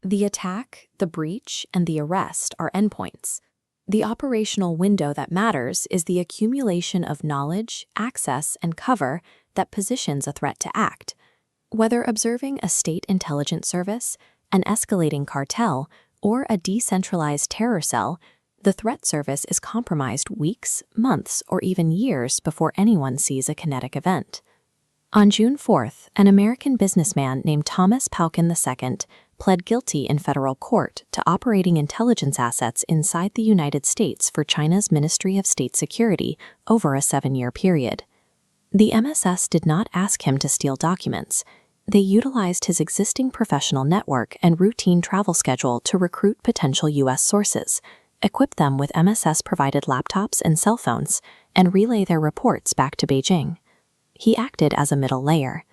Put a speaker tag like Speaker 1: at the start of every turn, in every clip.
Speaker 1: The attack, the breach, and the arrest are endpoints. The operational window that matters is the accumulation of knowledge, access, and cover that positions a threat to act. Whether observing a state intelligence service, an escalating cartel, or a decentralized terror cell, the threat surface is compromised weeks, months, or even years before anyone sees a kinetic event. On June 4th, an American businessman named Thomas Pauken II pled guilty in federal court to operating intelligence assets inside the United States for China's Ministry of State Security over a 7-year period. The MSS did not ask him to steal documents. They utilized his existing professional network and routine travel schedule to recruit potential U.S. sources, equip them with MSS-provided laptops and cell phones, and relay their reports back to Beijing. He acted as a middle layer.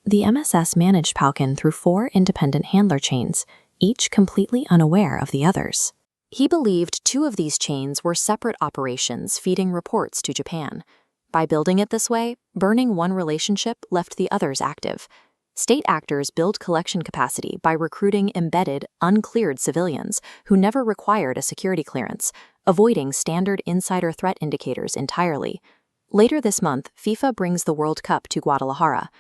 Speaker 1: The MSS managed Pauken through 4 independent handler chains, each completely unaware of the others. He believed 2 of these chains were separate operations feeding reports to Japan. By building it this way, burning one relationship left the others active. State actors build collection capacity by recruiting embedded, uncleared civilians who never required a security clearance, avoiding standard insider threat indicators entirely. Later this month, FIFA brings the World Cup to Guadalajara.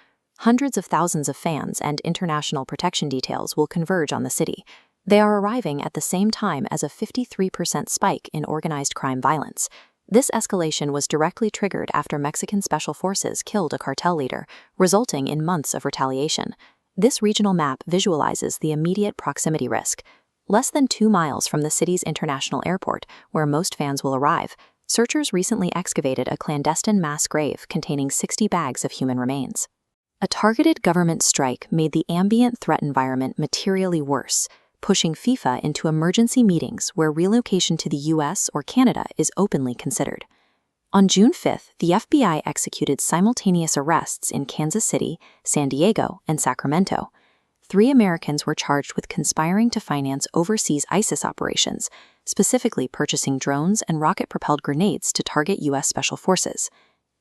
Speaker 1: Hundreds of thousands of fans and international protection details will converge on the city. They are arriving at the same time as a 53% spike in organized crime violence. This escalation was directly triggered after Mexican special forces killed a cartel leader, resulting in months of retaliation. This regional map visualizes the immediate proximity risk. Less than 2 miles from the city's international airport, where most fans will arrive, searchers recently excavated a clandestine mass grave containing 60 bags of human remains. A targeted government strike made the ambient threat environment materially worse, pushing FIFA into emergency meetings where relocation to the US or Canada is openly considered. On June 5th, the FBI executed simultaneous arrests in Kansas City, San Diego, and Sacramento. 3 Americans were charged with conspiring to finance overseas ISIS operations, specifically purchasing drones and rocket-propelled grenades to target U.S. Special Forces.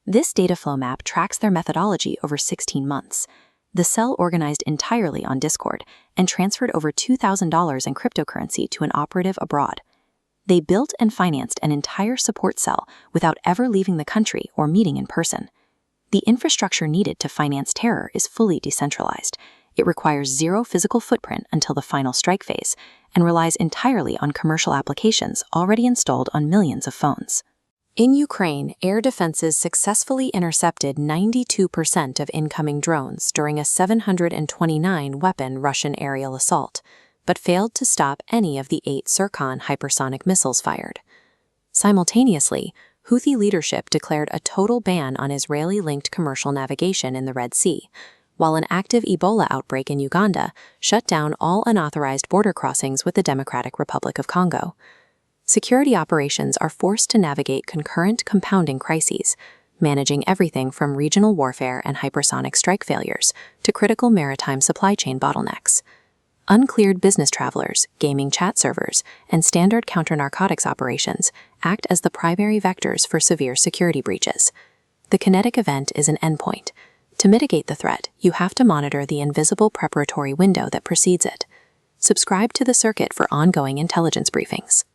Speaker 1: This data flow map tracks their methodology over 16 months. The cell organized entirely on Discord and transferred over $2,000 in cryptocurrency to an operative abroad. They built and financed an entire support cell without ever leaving the country or meeting in person. The infrastructure needed to finance terror is fully decentralized. It requires 0 physical footprint until the final strike phase and relies entirely on commercial applications already installed on millions of phones. In Ukraine, air defenses successfully intercepted 92% of incoming drones during a 729-weapon Russian aerial assault, but failed to stop any of the 8 Zircon hypersonic missiles fired. Simultaneously, Houthi leadership declared a total ban on Israeli-linked commercial navigation in the Red Sea, while an active Ebola outbreak in Uganda shut down all unauthorized border crossings with the Democratic Republic of Congo. Security operations are forced to navigate concurrent compounding crises, managing everything from regional warfare and hypersonic strike failures to critical maritime supply chain bottlenecks. Uncleared business travelers, gaming chat servers, and standard counter-narcotics operations act as the primary vectors for severe security breaches. The kinetic event is an endpoint. To mitigate the threat, you have to monitor the invisible preparatory window that precedes it. Subscribe to the circuit for ongoing intelligence briefings.